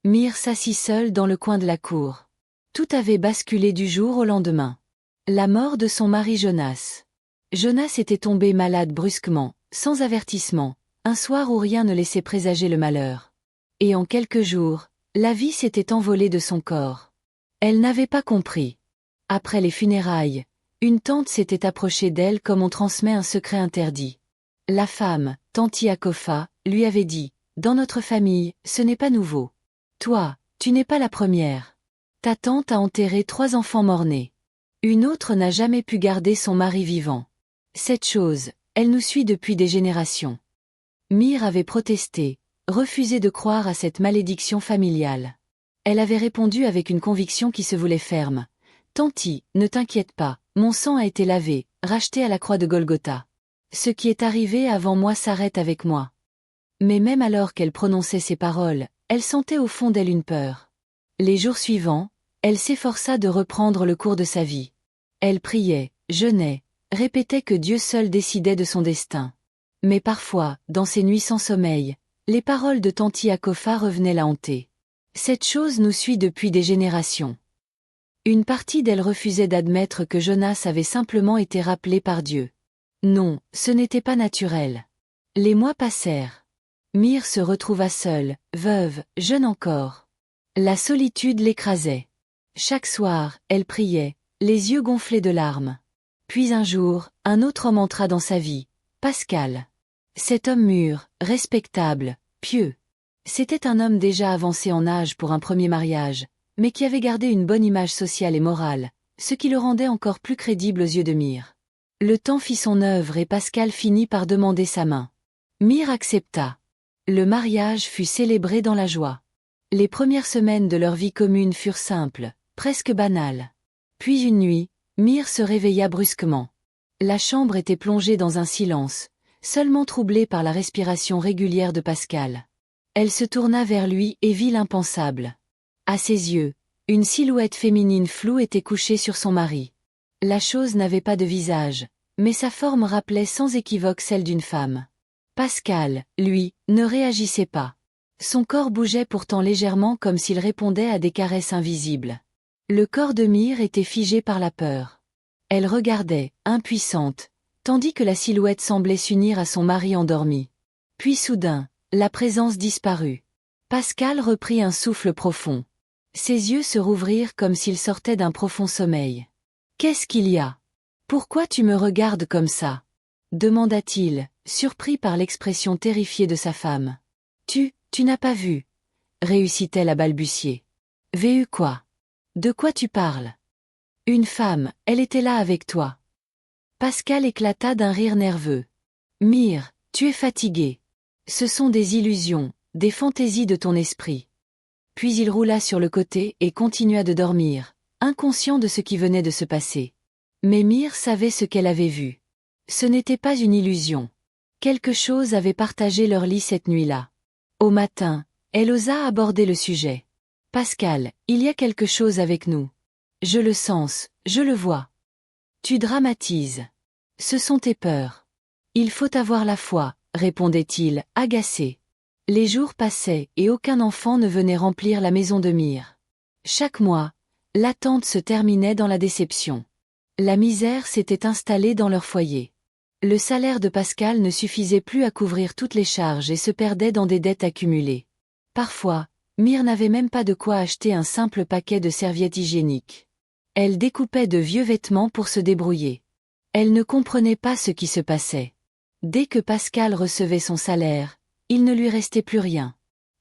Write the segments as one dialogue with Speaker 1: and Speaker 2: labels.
Speaker 1: Mire s'assit seule dans le coin de la cour. Tout avait basculé du jour au lendemain. La mort de son mari Jonas. Jonas était tombé malade brusquement, sans avertissement, un soir où rien ne laissait présager le malheur. Et en quelques jours, la vie s'était envolée de son corps. Elle n'avait pas compris. Après les funérailles, une tante s'était approchée d'elle comme on transmet un secret interdit. La femme, Tanti Akofa, lui avait dit « Dans notre famille, ce n'est pas nouveau. Toi, tu n'es pas la première. Ta tante a enterré 3 enfants morts-nés. Une autre n'a jamais pu garder son mari vivant. Cette chose, elle nous suit depuis des générations. » Mire avait protesté, refusé de croire à cette malédiction familiale. Elle avait répondu avec une conviction qui se voulait ferme. « Tanti, ne t'inquiète pas, mon sang a été lavé, racheté à la croix de Golgotha. Ce qui est arrivé avant moi s'arrête avec moi. » Mais même alors qu'elle prononçait ces paroles, elle sentait au fond d'elle une peur. Les jours suivants, elle s'efforça de reprendre le cours de sa vie. Elle priait, jeûnait, répétait que Dieu seul décidait de son destin. Mais parfois, dans ses nuits sans sommeil, les paroles de Tanti Akofa revenaient la hanter. Cette chose nous suit depuis des générations. Une partie d'elle refusait d'admettre que Jonas avait simplement été rappelé par Dieu. Non, ce n'était pas naturel. Les mois passèrent. Mire se retrouva seule, veuve, jeune encore. La solitude l'écrasait. Chaque soir, elle priait, les yeux gonflés de larmes. Puis un jour, un autre homme entra dans sa vie, Pascal. Cet homme mûr, respectable, pieux. C'était un homme déjà avancé en âge pour un premier mariage, mais qui avait gardé une bonne image sociale et morale, ce qui le rendait encore plus crédible aux yeux de Mire. Le temps fit son œuvre et Pascal finit par demander sa main. Mire accepta. Le mariage fut célébré dans la joie. Les premières semaines de leur vie commune furent simples, presque banales. Puis une nuit, Mire se réveilla brusquement. La chambre était plongée dans un silence, seulement troublée par la respiration régulière de Pascal. Elle se tourna vers lui et vit l'impensable. À ses yeux, une silhouette féminine floue était couchée sur son mari. La chose n'avait pas de visage, mais sa forme rappelait sans équivoque celle d'une femme. Pascal, lui, ne réagissait pas. Son corps bougeait pourtant légèrement comme s'il répondait à des caresses invisibles. Le corps de Mire était figé par la peur. Elle regardait, impuissante, tandis que la silhouette semblait s'unir à son mari endormi. Puis soudain, la présence disparut. Pascal reprit un souffle profond. Ses yeux se rouvrirent comme s'ils sortaient d'un profond sommeil. « Qu'est-ce qu'il y a ? Pourquoi tu me regardes comme ça ?» demanda-t-il, surpris par l'expression terrifiée de sa femme. « Tu n'as pas vu ?» réussit-elle à balbutier. « Vu quoi ? De quoi tu parles ? Une femme, elle était là avec toi. » Pascal éclata d'un rire nerveux. « Mire, tu es fatiguée. Ce sont des illusions, des fantaisies de ton esprit. » Puis il roula sur le côté et continua de dormir, inconscient de ce qui venait de se passer. Mais Mire savait ce qu'elle avait vu. Ce n'était pas une illusion. Quelque chose avait partagé leur lit cette nuit-là. Au matin, elle osa aborder le sujet. « Pascal, il y a quelque chose avec nous. Je le sens, je le vois. Tu dramatises. Ce sont tes peurs. Il faut avoir la foi, répondait-il, agacé. Les jours passaient et aucun enfant ne venait remplir la maison de Mire. Chaque mois, l'attente se terminait dans la déception. La misère s'était installée dans leur foyer. Le salaire de Pascal ne suffisait plus à couvrir toutes les charges et se perdait dans des dettes accumulées. Parfois, Mire n'avait même pas de quoi acheter un simple paquet de serviettes hygiéniques. Elle découpait de vieux vêtements pour se débrouiller. Elle ne comprenait pas ce qui se passait. Dès que Pascal recevait son salaire, il ne lui restait plus rien.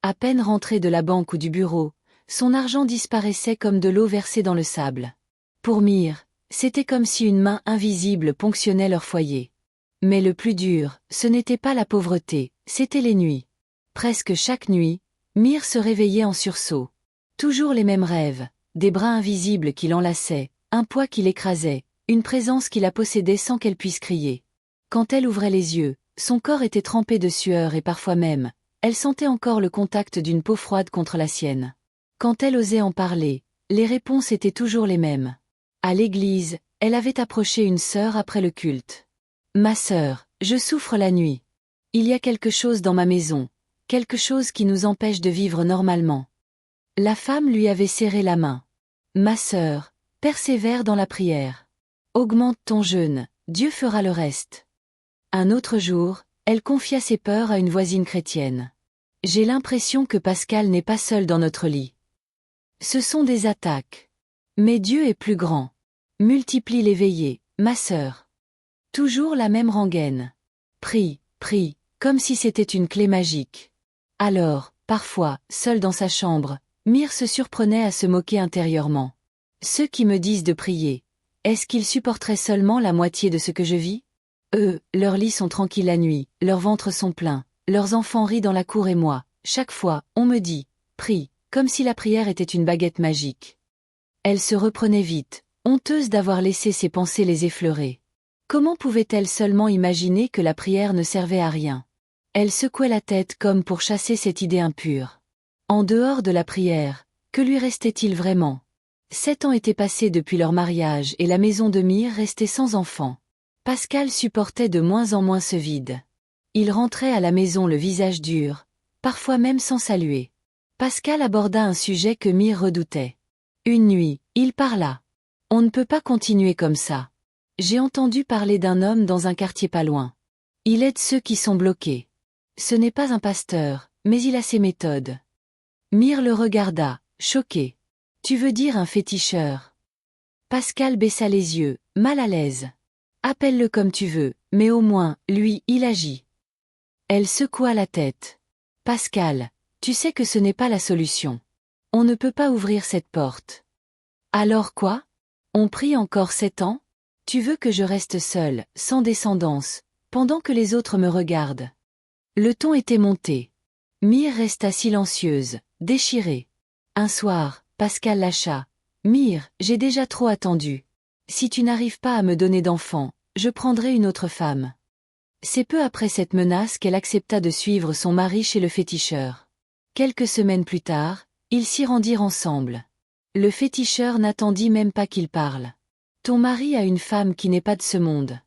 Speaker 1: À peine rentré de la banque ou du bureau, son argent disparaissait comme de l'eau versée dans le sable. Pour Mire, c'était comme si une main invisible ponctionnait leur foyer. Mais le plus dur, ce n'était pas la pauvreté, c'étaient les nuits. Presque chaque nuit, Mire se réveillait en sursaut. Toujours les mêmes rêves, des bras invisibles qui l'enlaçaient, un poids qui l'écrasait, une présence qui la possédait sans qu'elle puisse crier. Quand elle ouvrait les yeux, son corps était trempé de sueur et parfois même, elle sentait encore le contact d'une peau froide contre la sienne. Quand elle osait en parler, les réponses étaient toujours les mêmes. À l'église, elle avait approché une sœur après le culte. « Ma sœur, je souffre la nuit. Il y a quelque chose dans ma maison, quelque chose qui nous empêche de vivre normalement. La femme lui avait serré la main. Ma sœur, persévère dans la prière. Augmente ton jeûne, Dieu fera le reste. Un autre jour, elle confia ses peurs à une voisine chrétienne. J'ai l'impression que Pascal n'est pas seul dans notre lit. Ce sont des attaques. Mais Dieu est plus grand. Multiplie les veillées, ma sœur. Toujours la même rengaine. Prie, prie, comme si c'était une clé magique. Alors, parfois, seule dans sa chambre, Mire se surprenait à se moquer intérieurement. Ceux qui me disent de prier, est-ce qu'ils supporteraient seulement la moitié de ce que je vis? Eux, leurs lits sont tranquilles la nuit, leurs ventres sont pleins, leurs enfants rient dans la cour et moi, chaque fois, on me dit, prie, comme si la prière était une baguette magique. Elle se reprenait vite, honteuse d'avoir laissé ses pensées les effleurer. Comment pouvait-elle seulement imaginer que la prière ne servait à rien? Elle secouait la tête comme pour chasser cette idée impure. En dehors de la prière, que lui restait-il vraiment? 7 ans étaient passés depuis leur mariage et la maison de Mire restait sans enfant. Pascal supportait de moins en moins ce vide. Il rentrait à la maison le visage dur, parfois même sans saluer. Pascal aborda un sujet que Mire redoutait. Une nuit, il parla. On ne peut pas continuer comme ça. J'ai entendu parler d'un homme dans un quartier pas loin. Il aide ceux qui sont bloqués. Ce n'est pas un pasteur, mais il a ses méthodes. Mire le regarda, choqué. Tu veux dire un féticheur? Pascal baissa les yeux, mal à l'aise. Appelle-le comme tu veux, mais au moins, lui, il agit. Elle secoua la tête. Pascal, tu sais que ce n'est pas la solution. On ne peut pas ouvrir cette porte. Alors quoi? On prie encore 7 ans? Tu veux que je reste seule, sans descendance, pendant que les autres me regardent? Le ton était monté. Mire resta silencieuse, déchirée. Un soir, Pascal lâcha. Mire, j'ai déjà trop attendu. Si tu n'arrives pas à me donner d'enfant, je prendrai une autre femme. C'est peu après cette menace qu'elle accepta de suivre son mari chez le féticheur. Quelques semaines plus tard, ils s'y rendirent ensemble. Le féticheur n'attendit même pas qu'il parle. Ton mari a une femme qui n'est pas de ce monde.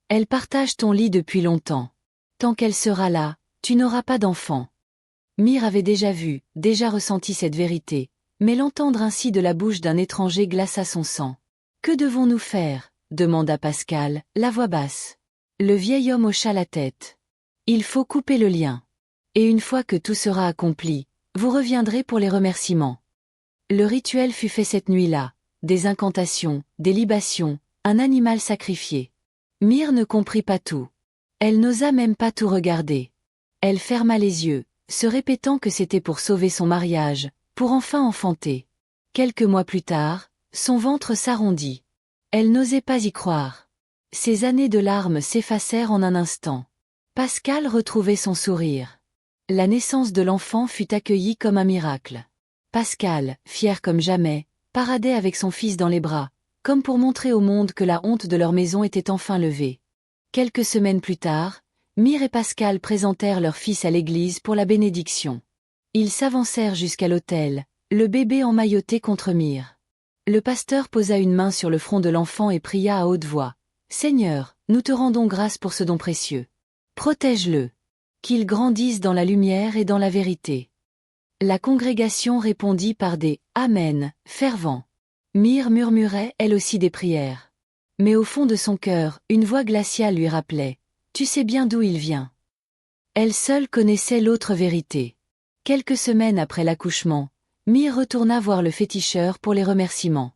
Speaker 1: Elle partage ton lit depuis longtemps. Tant qu'elle sera là, tu n'auras pas d'enfant. Mire avait déjà vu, déjà ressenti cette vérité, mais l'entendre ainsi de la bouche d'un étranger glaça son sang. Que devons-nous faire? Demanda Pascal, la voix basse. Le vieil homme hocha la tête. Il faut couper le lien. Et une fois que tout sera accompli, vous reviendrez pour les remerciements. Le rituel fut fait cette nuit-là. Des incantations, des libations, un animal sacrifié. Mire ne comprit pas tout. Elle n'osa même pas tout regarder. Elle ferma les yeux, se répétant que c'était pour sauver son mariage, pour enfin enfanter. Quelques mois plus tard, son ventre s'arrondit. Elle n'osait pas y croire. Ces années de larmes s'effacèrent en un instant. Pascal retrouvait son sourire. La naissance de l'enfant fut accueillie comme un miracle. Pascal, fier comme jamais, paradait avec son fils dans les bras, comme pour montrer au monde que la honte de leur maison était enfin levée. Quelques semaines plus tard, Mire et Pascal présentèrent leur fils à l'église pour la bénédiction. Ils s'avancèrent jusqu'à l'autel, le bébé emmailloté contre Mire. Le pasteur posa une main sur le front de l'enfant et pria à haute voix. « Seigneur, nous te rendons grâce pour ce don précieux. Protège-le. Qu'il grandisse dans la lumière et dans la vérité. » La congrégation répondit par des « Amen » fervents. Mire murmurait elle aussi des prières. Mais au fond de son cœur, une voix glaciale lui rappelait « Tu sais bien d'où il vient. » Elle seule connaissait l'autre vérité. Quelques semaines après l'accouchement, Mire retourna voir le féticheur pour les remerciements.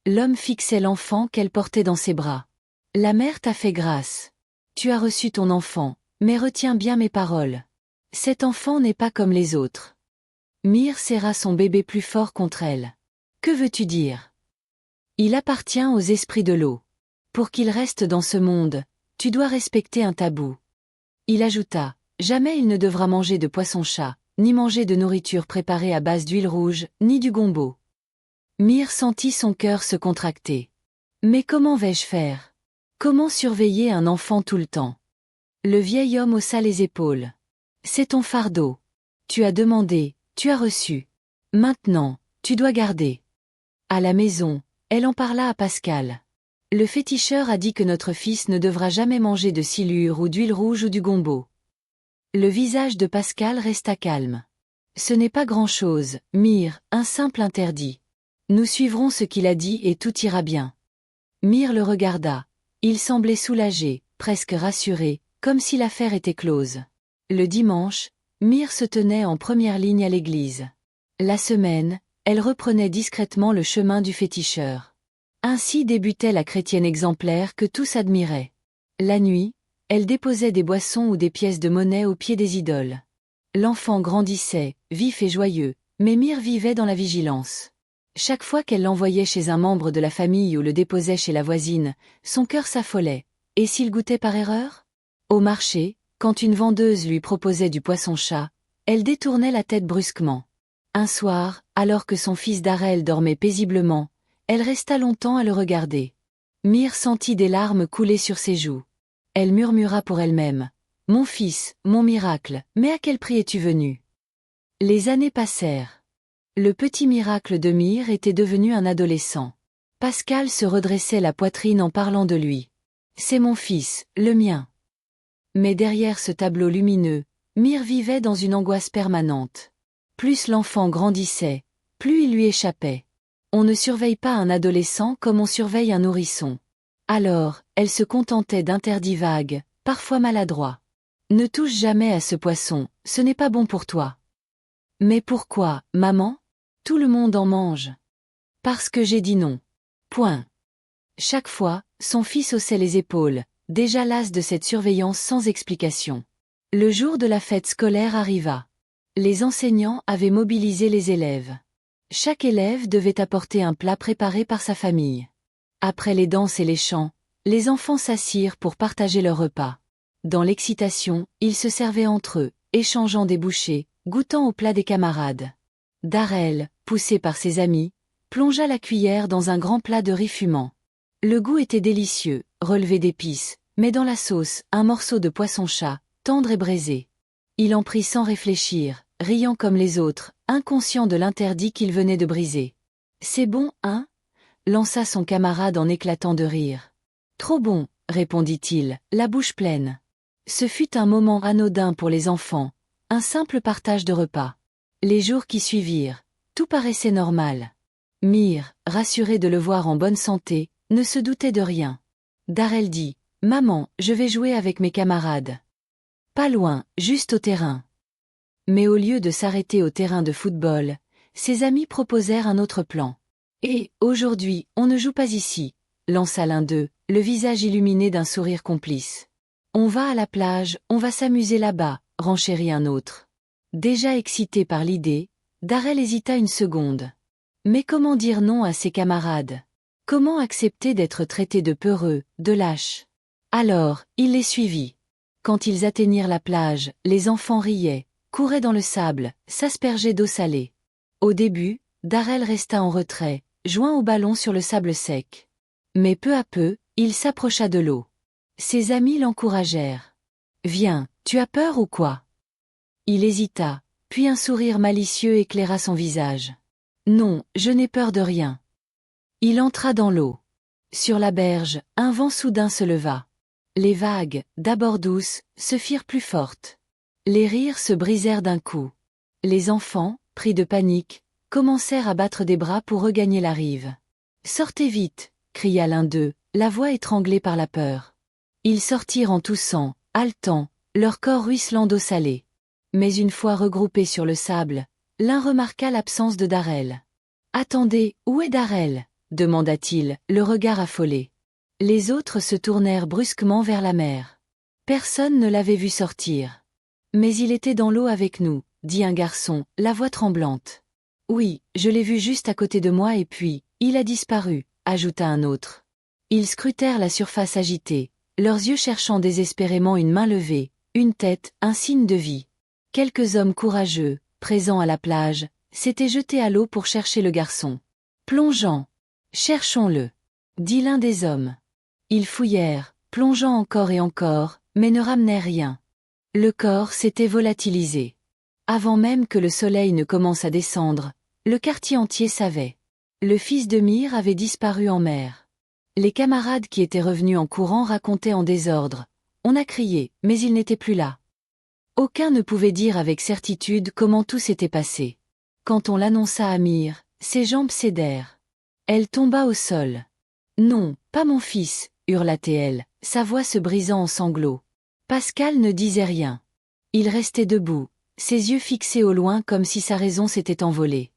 Speaker 1: L'homme fixait l'enfant qu'elle portait dans ses bras. « La mère t'a fait grâce. Tu as reçu ton enfant, mais retiens bien mes paroles. Cet enfant n'est pas comme les autres. » Mire serra son bébé plus fort contre elle. « Que veux-tu dire? Il appartient aux esprits de l'eau. Pour qu'il reste dans ce monde, tu dois respecter un tabou. » Il ajouta, « Jamais il ne devra manger de poisson-chat, ni manger de nourriture préparée à base d'huile rouge, ni du gombo. » Mire sentit son cœur se contracter. « Mais comment vais-je faire? Comment surveiller un enfant tout le temps? » Le vieil homme haussa les épaules. « C'est ton fardeau. Tu as demandé, tu as reçu. Maintenant, tu dois garder. » À la maison, elle en parla à Pascal. « Le féticheur a dit que notre fils ne devra jamais manger de silure ou d'huile rouge ou du gombo. » Le visage de Pascal resta calme. Ce n'est pas grand-chose, Mire, un simple interdit. Nous suivrons ce qu'il a dit et tout ira bien. Mire le regarda. Il semblait soulagé, presque rassuré, comme si l'affaire était close. Le dimanche, Mire se tenait en première ligne à l'église. La semaine, elle reprenait discrètement le chemin du féticheur. Ainsi débutait la chrétienne exemplaire que tous admiraient. La nuit, elle déposait des boissons ou des pièces de monnaie au pied des idoles. L'enfant grandissait, vif et joyeux, mais Mire vivait dans la vigilance. Chaque fois qu'elle l'envoyait chez un membre de la famille ou le déposait chez la voisine, son cœur s'affolait. Et s'il goûtait par erreur? Au marché, quand une vendeuse lui proposait du poisson-chat, elle détournait la tête brusquement. Un soir, alors que son fils Darrel dormait paisiblement, elle resta longtemps à le regarder. Mire sentit des larmes couler sur ses joues. Elle murmura pour elle-même. « Mon fils, mon miracle, mais à quel prix es-tu venu ?» Les années passèrent. Le petit miracle de Mire était devenu un adolescent. Pascal se redressait la poitrine en parlant de lui. « C'est mon fils, le mien. » Mais derrière ce tableau lumineux, Mire vivait dans une angoisse permanente. Plus l'enfant grandissait, plus il lui échappait. On ne surveille pas un adolescent comme on surveille un nourrisson. Alors, elle se contentait d'interdits vagues, parfois maladroits. Ne touche jamais à ce poisson, ce n'est pas bon pour toi. Mais pourquoi, maman? Tout le monde en mange. Parce que j'ai dit non. Point. Chaque fois, son fils haussait les épaules, déjà las de cette surveillance sans explication. Le jour de la fête scolaire arriva. Les enseignants avaient mobilisé les élèves. Chaque élève devait apporter un plat préparé par sa famille. Après les danses et les chants, les enfants s'assirent pour partager leur repas. Dans l'excitation, ils se servaient entre eux, échangeant des bouchées, goûtant au plat des camarades. Darrel, poussé par ses amis, plongea la cuillère dans un grand plat de riz fumant. Le goût était délicieux, relevé d'épices, mais dans la sauce, un morceau de poisson-chat, tendre et braisé. Il en prit sans réfléchir, riant comme les autres, inconscient de l'interdit qu'il venait de briser. « C'est bon, hein ?» lança son camarade en éclatant de rire. « Trop bon, » répondit-il, la bouche pleine. Ce fut un moment anodin pour les enfants, un simple partage de repas. Les jours qui suivirent, tout paraissait normal. Mire, rassurée de le voir en bonne santé, ne se doutait de rien. Darrel dit « Maman, je vais jouer avec mes camarades. » Pas loin, juste au terrain. Mais au lieu de s'arrêter au terrain de football, ses amis proposèrent un autre plan. « Et, aujourd'hui, on ne joue pas ici », lança l'un d'eux, le visage illuminé d'un sourire complice. « On va à la plage, on va s'amuser là-bas », renchérit un autre. Déjà excité par l'idée, Darrel hésita une seconde. Mais comment dire non à ses camarades? Comment accepter d'être traité de peureux, de lâche? Alors, il les suivit. Quand ils atteignirent la plage, les enfants riaient, couraient dans le sable, s'aspergeaient d'eau salée. Au début, Darrel resta en retrait, joint au ballon sur le sable sec. Mais peu à peu, il s'approcha de l'eau. Ses amis l'encouragèrent. « Viens, tu as peur ou quoi ?» Il hésita, puis un sourire malicieux éclaira son visage. « Non, je n'ai peur de rien. » Il entra dans l'eau. Sur la berge, un vent soudain se leva. Les vagues, d'abord douces, se firent plus fortes. Les rires se brisèrent d'un coup. Les enfants, pris de panique, commencèrent à battre des bras pour regagner la rive. « Sortez vite !» cria l'un d'eux, la voix étranglée par la peur. Ils sortirent en toussant, haletants, leur corps ruisselant d'eau salée. Mais une fois regroupés sur le sable, l'un remarqua l'absence de Darrel. « Attendez, où est Darrel ?» demanda-t-il, le regard affolé. Les autres se tournèrent brusquement vers la mer. Personne ne l'avait vu sortir. « Mais il était dans l'eau avec nous, » dit un garçon, la voix tremblante. « Oui, je l'ai vu juste à côté de moi et puis, il a disparu, » ajouta un autre. Ils scrutèrent la surface agitée, leurs yeux cherchant désespérément une main levée, une tête, un signe de vie. Quelques hommes courageux, présents à la plage, s'étaient jetés à l'eau pour chercher le garçon. « Plongeant. Cherchons-le, » dit l'un des hommes. Ils fouillèrent, plongeant encore et encore, mais ne ramenèrent rien. Le corps s'était volatilisé. Avant même que le soleil ne commence à descendre, le quartier entier savait. Le fils de Mire avait disparu en mer. Les camarades qui étaient revenus en courant racontaient en désordre. On a crié, mais il n'était plus là. Aucun ne pouvait dire avec certitude comment tout s'était passé. Quand on l'annonça à Myrrhe, ses jambes cédèrent. Elle tomba au sol. « Non, pas mon fils !» hurla-t-elle, sa voix se brisant en sanglots. Pascal ne disait rien. Il restait debout, ses yeux fixés au loin comme si sa raison s'était envolée.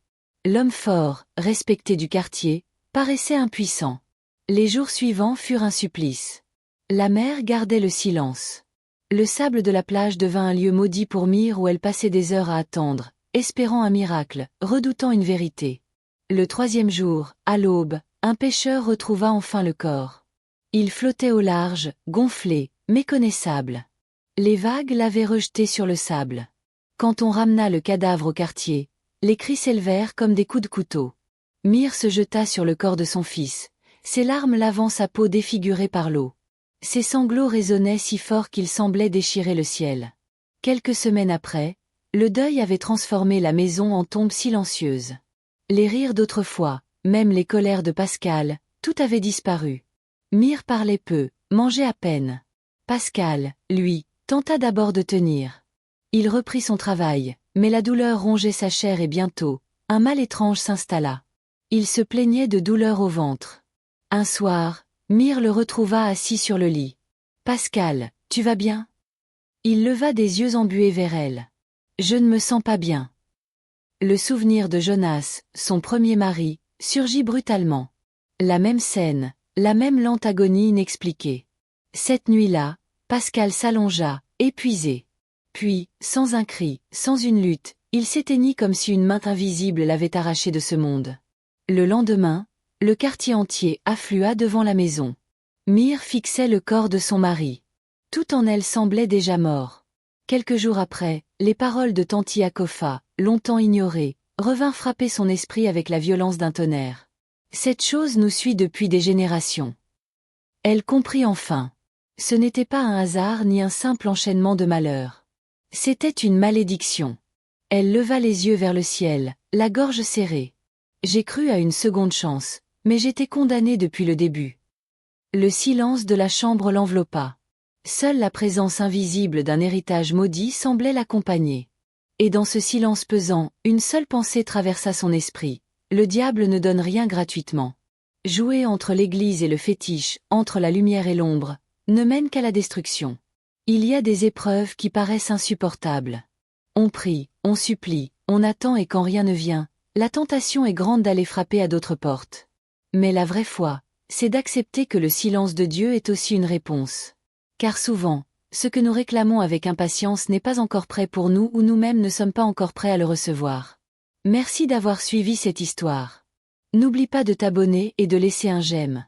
Speaker 1: L'homme fort, respecté du quartier, paraissait impuissant. Les jours suivants furent un supplice. La mère gardait le silence. Le sable de la plage devint un lieu maudit pour Myrrhe où elle passait des heures à attendre, espérant un miracle, redoutant une vérité. Le 3e jour, à l'aube, un pêcheur retrouva enfin le corps. Il flottait au large, gonflé, méconnaissable. Les vagues l'avaient rejeté sur le sable. Quand on ramena le cadavre au quartier, les cris s'élevèrent comme des coups de couteau. Myrrhe se jeta sur le corps de son fils, ses larmes lavant sa peau défigurée par l'eau. Ses sanglots résonnaient si fort qu'ils semblaient déchirer le ciel. Quelques semaines après, le deuil avait transformé la maison en tombe silencieuse. Les rires d'autrefois, même les colères de Pascal, tout avait disparu. Myrrhe parlait peu, mangeait à peine. Pascal, lui, tenta d'abord de tenir. Il reprit son travail, mais la douleur rongeait sa chair et bientôt, un mal étrange s'installa. Il se plaignait de douleur au ventre. Un soir, Myrrhe le retrouva assis sur le lit. « Pascal, tu vas bien ?» Il leva des yeux embués vers elle. « Je ne me sens pas bien. » Le souvenir de Jonas, son premier mari, surgit brutalement. La même scène, la même lente agonie inexpliquée. Cette nuit-là, Pascal s'allongea, épuisé. Puis, sans un cri, sans une lutte, il s'éteignit comme si une main invisible l'avait arraché de ce monde. Le lendemain, le quartier entier afflua devant la maison. Myrrhe fixait le corps de son mari. Tout en elle semblait déjà mort. Quelques jours après, les paroles de Tanti Akofa, longtemps ignorées, revinrent frapper son esprit avec la violence d'un tonnerre. Cette chose nous suit depuis des générations. Elle comprit enfin. Ce n'était pas un hasard ni un simple enchaînement de malheurs. C'était une malédiction. Elle leva les yeux vers le ciel, la gorge serrée. J'ai cru à une seconde chance, mais j'étais condamnée depuis le début. Le silence de la chambre l'enveloppa. Seule la présence invisible d'un héritage maudit semblait l'accompagner. Et dans ce silence pesant, une seule pensée traversa son esprit. Le diable ne donne rien gratuitement. Jouer entre l'église et le fétiche, entre la lumière et l'ombre, ne mène qu'à la destruction. Il y a des épreuves qui paraissent insupportables. On prie, on supplie, on attend et quand rien ne vient, la tentation est grande d'aller frapper à d'autres portes. Mais la vraie foi, c'est d'accepter que le silence de Dieu est aussi une réponse. Car souvent, ce que nous réclamons avec impatience n'est pas encore prêt pour nous ou nous-mêmes ne sommes pas encore prêts à le recevoir. Merci d'avoir suivi cette histoire. N'oublie pas de t'abonner et de laisser un j'aime.